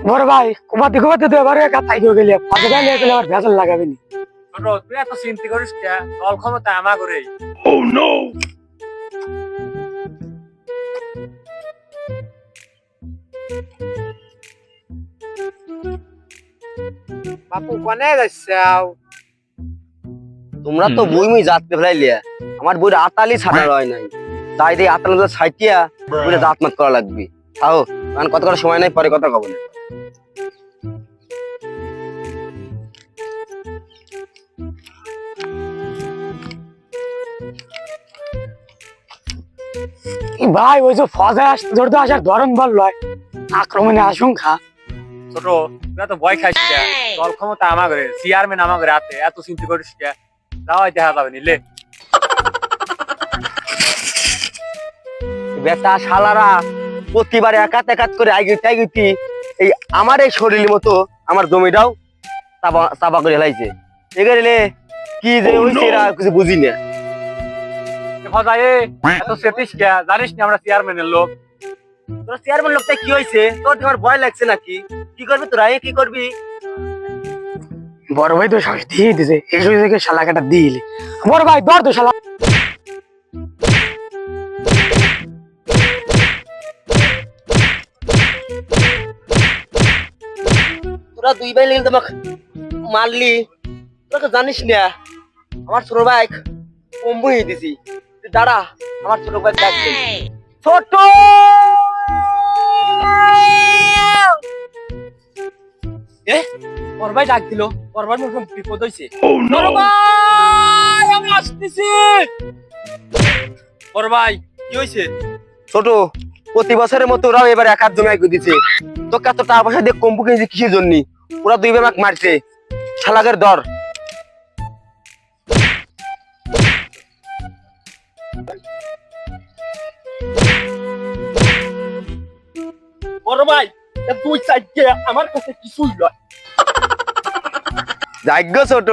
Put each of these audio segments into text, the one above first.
বড় ভাই কুমাতে তো এবারে একা তাই হয়ে গেলে ফাঁসে গেলে এগুলো আবার ভেজাল লাগাবে নি। তুই এত চিন্তা করিস কে? দল ক্ষমতা আমা করে। বাপু কোনে যাচ্ছাও? তোমরা তো বই মুই জাততে ফেলাইলিয়া, আমার বইয়ের আতালি ছাড়া হয় নাই, তাই দিয়ে আতালি ছাইটিয়া বইটা জাত মাত করা লাগবে। তাও কারণ কত করার সময় নাই, পরে কথা কব না। ভাই ওই যে ফজা ধরতে আসার ধরন বল লয়, আক্রমণে আশঙ্কা। ছোট তুই তো ভয় খাইস কে? দল ক্ষমতা আমা করে, চেয়ারম্যান আমা করে হাতে, এত চিন্তা করিস কে? যাওয়াই দেখা যাবে নিলে। বেটা শালারা প্রতিবার একাত একাত করে আইগিতি এই আমার এই শরীরের মতো আমার জমিটাও চাপা করে হেলাইছে। এগুলো কি যে হইছে এরা কিছু বুঝি না। ফজাই এত সেতিস কে? জানিস না আমরা চেয়ারম্যানের লোক। তোরা চেয়ারম্যান লোকটা কি হয়েছে? তোর তোমার ভয় লাগছে নাকি? কি করবি তোরা? কি করবি? বড় ভাই তো সাহস দিয়ে দিছে, এই সময় থেকে শালা কাটা দিলে। বড় ভাই ধর তো শালা। তোরা দুই ভাই লেগে তোমাকে মারলি, তোরা তো জানিস না আমার ছোট ভাই কম্বু হয়ে দিছি। তুই দাঁড়া, আমার ছোট ভাই ডাকছে। ছোট ওর ভাই ডাক দিল, ওর ভাই মুখে বিপদ হইছে। বড় ভাই আমি আসতেছি। বড় ভাই কি হইছে? ছোট প্রতি বছরের মতো ওরাও এবার এক হাত জমি আইগু দিছে। তোকে এত টাকা পয়সা দিয়ে কম্বু কিনেছি কিসের জন্য? ওরা দুই ভাই আমাকে মারছে, শালাকের দর। বড় ভাই দুই সাইডে আমার কাছে কিছুই নয়। যাইগ ছোট,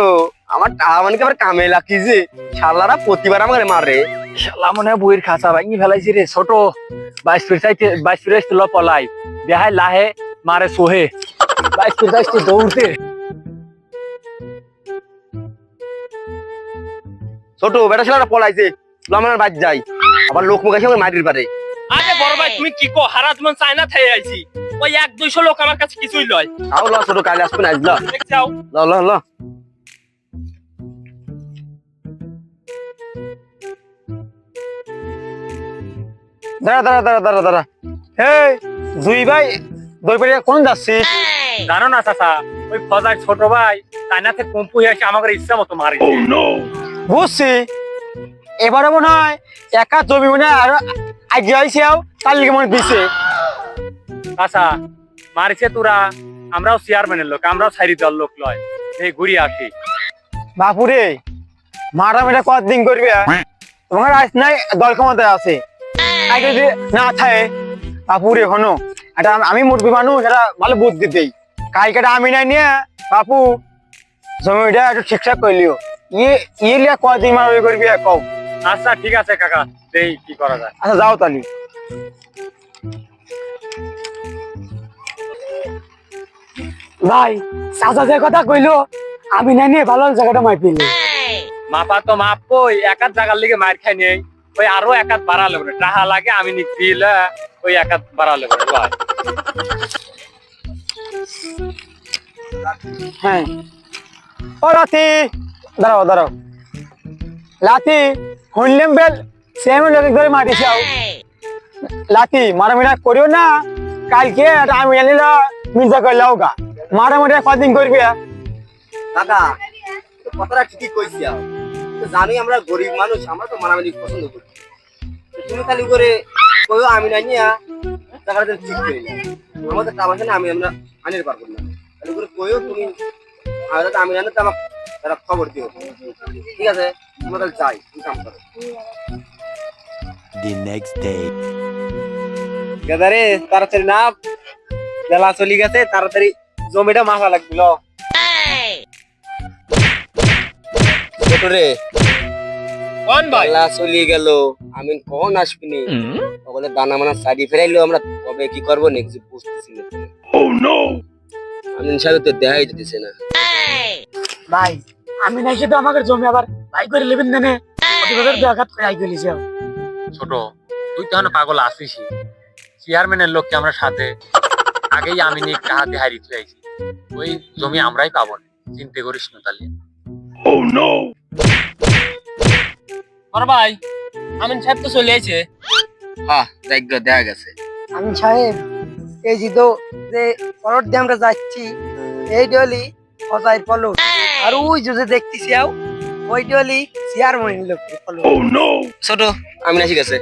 আমার টাকা মানে আবার কামে লাগিছে। শালারা প্রতিবার আমাকে মারে। শালা মনে হয় বইয়ের খাঁচা ভাঙি ফেলাইছি রে। ছোট 22 ফিট ল পলাই দেহাই লাহে মারে সোহে 22 ফিট দৌড়তে। ছোট বেটা শালারা পলাইছে, আমার বাদ যাই, আবার লোক মুখ এসে মারির পারে। আরে বড় ভাই তুমি কি কো? হারা জীবন চায়না থাই আইছি, ওই 1-200 লোক আমার কাছে কিছুই লয়। আও ল ছোট, কাল আসবে না, আজ ল দেখছাও ল ল ল। দাঁড়া দাঁড়া দাঁড়া দাঁড়া দাঁড়া। এই দুই ভাই দই পেড়ে কোন যাচ্ছিস? জানো না চাচা, ওই ফজার ছোট ভাই চায়না থেকে কম্পু হয়ে এসে আমাকে ইচ্ছা মতো মারিছে। বুঝছি, এবারে মনে হয় একা জমি মনে হয় আরো আগে আইসিয়াও তার লিগে মনে দিছে। চাচা মারিছে তোরা, আমরাও চেয়ারম্যানের লোক, আমরাও সাইরি দল লোক লয়, এই ঘুরি আসি। বাপুরে মারা মেটা কতদিন করবি? তোমার আজ নাই দল ক্ষমতায় আছে, আগে যদি না থাকে বাপুরে হনো এটা আমি মুরবি মানুষ, এটা ভালো বুদ্ধি দেই। কালকেটা আমি নাই নিয়ে বাপু জমিটা একটু ঠিকঠাক করলিও। ইয়ে লিয়া কতদিন মারামারি করবি কও? আচ্ছা ঠিক আছে কাকা, দেই কি করা যায়। আচ্ছা যাও তালি। ভাই চাচা যে কথা কইলো আমি নাই নিয়ে ভালো জায়গাটা মাই পেলে। মাপা তো মাপ কই, একাত জায়গার লিগে মার খাই নেই, ওই আরো একাত বাড়ালে বলে টাহা লাগে, আমি নিচ্ছিলে ওই একাত বাড়ালে বলে ভাই। হ্যাঁ ও লাথি, দাঁড়াও দাঁড়াও। লাথি শুনলাম বেল সেমি লোক ধরে মারিস। লাথি মারামারি করিও না, কালকে আমি জানিল মির্জা করলাও গা মারামারি কদিন করবি? দাদা কথাটা ঠিকই কইছি, জানি আমরা গরিব মানুষ, আমরা তো মারামারি পছন্দ করি। তুমি খালি করে কইও আমি নাই নিয়া টাকাটা ঠিক করি না, আমাদের টাকা পয়সা না আমি আমরা আনির পারবো না। খালি করে কইও তুমি আমি জানি তো আমাকে তারা খবর দিও, ঠিক আছে? তোমরা তাহলে চাই তুমি কাম করো। The next day. গাদারে তাড়াতাড়ি না, বেলা চলে গেছে, তাড়াতাড়ি জমিটা মাফা লাগছিল। রে কোন ভাই আল্লাহ চলে গেল আমি কখন আসবিনি ওগুলো দানা মানা সাইডে ফেরাইলো আমরা কবে কি করবো নেক্সট বুঝতেছি না আমিন সাহেব তো দেখাই দিতেছে না ভাই আমি নাই সেটা আমাকে জমি আবার ভাই করে নেবেন না প্রতিবাদের দেখাত করে আই গেলিছে ছোট তুই তো পাগল আসিস চেয়ারম্যানের লোককে আমরা সাথে আগেই আমি নিয়ে হাতে হারিয়ে ফেলাইছি ওই জমি আমরাই পাবো না চিন্তা করিস না তাহলে বড় ভাই আমিন সাহেব তো চলে এসেছে হ্যাঁ দেখা গেছে আমি সাহেব এই যে পলট দিয়ে আমরা যাচ্ছি এই ডলি অজাইর পলট আর ওই যে দেখতেছি ওই ডলি চেয়ারম্যান লোক পলট ছোট আমি আসি গেছে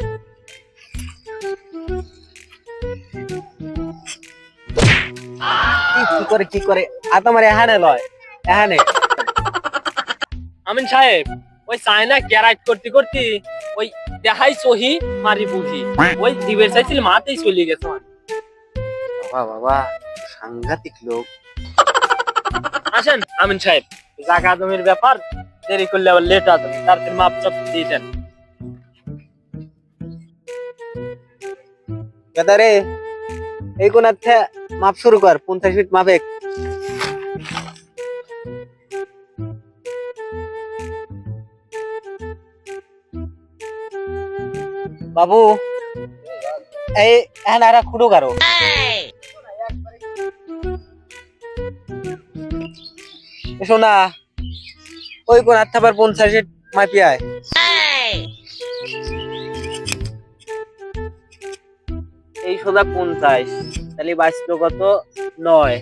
কি করে তোমার এখানে লয় এখানে আমিন সাহেব ওই চায়না ক্যারাইট করতে করতে ওই দেখাই সহি মারি বুঝি ওই দিবের চাইছিল মাতেই চলে গেছে বাবা সাংঘাতিক লোক আসেন আমিন সাহেব জায়গা জমির ব্যাপার দেরি করলে আবার লেট হবে তার মাপ চাপ দিয়ে দেন কেদারে এই কোন মাপ শুরু কর 50 ফিট মাপে বাবু এই এখানে আর খুঁড়ো কারো শোনা ওই কোন আবার 50 ফিট মাপি আয় এই সোজা 50 তাহলে বাঁচলো কত 9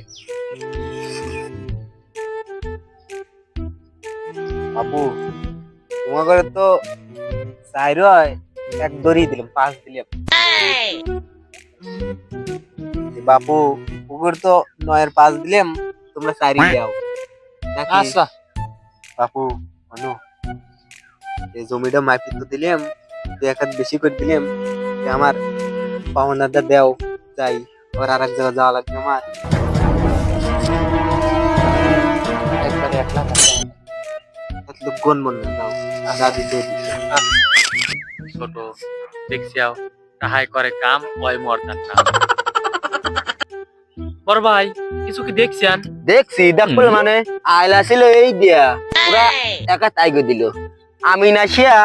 বাবু তোমার তো চাই রয় এক দড়ি দিলাম 5 দিলাম বাপু পুকুর তো 9 এর 5 দিলাম তোমরা 4ই দাও আচ্ছা বাপু শোনো এই জমিটা মাপি তো দিলাম 2 হাত বেশি করে দিলাম আমার পাওনাটা দেও যাই আর আরেক জায়গা যাওয়া লাগবে আমার একবারে 1 লাখ এত গুণ মন না দাও দাদি দিয়ে দিছে ছোট দেখছিও তাহাই করে কাম ওই মর্দার কাম বড় ভাই কিছু কি দেখছেন দেখছি দেখবো মানে আইলা ছিল এই দিয়া পুরা একা তাইগে দিল আমি না শিয়া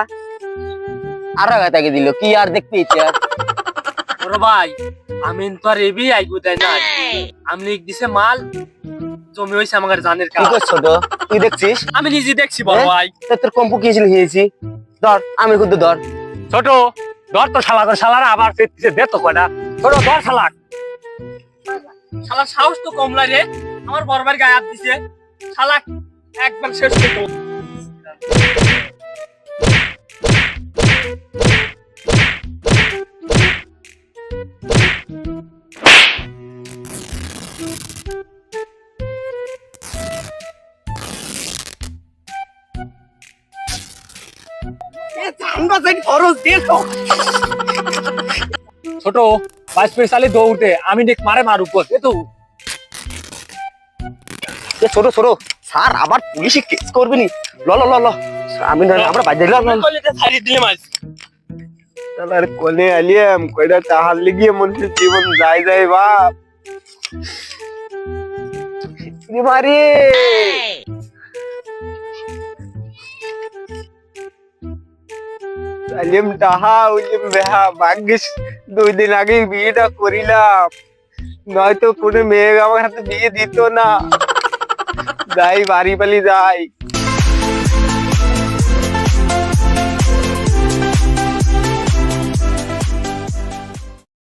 আর একা তাইগে দিল কি আর দেখতে ইচ্ছে বড় ভাই আমিন তো আর এবি আইগু তাই না আমনি দিছে মাল জমি হইছে আমার জানের কাজ কি করছ ছোট তুই দেখছিস আমি নিজে দেখছি বড় ভাই তোর কম্পু কি ছিল হয়েছি ধর আমি কিন্তু ধর ছোট ধর তো শালা করে শালারা আবার ফিরতেছে দে তো কয়টা ছোট ধর শালা শালা সাহস তো কম লাগে আমার বড়বার গায়ে হাত দিছে শালা একবার শেষ করতে ছোট 22 মিনিট চালে দৌড়তে আমি দেখ মারে মার উপর এ তো ছোট ছোট স্যার আবার পুলিশে কেস করবে নি ল ল ল ল আমি না আমরা বাইরে দিলাম কলেজে ছাড়ি দিলে মাছ তাহলে কোনে আলিয়াম কয়টা টাহার লিগিয়ে মনে জীবন যায় যায় বাপ মারি আলিয়াম টাহা উলিম বেহা ভাগ্যিস 2 দিন আগে বিয়েটা করিলাম নয়তো কোনো মেয়ে আমার হাতে বিয়ে দিত না যাই বাড়ি পালি যাই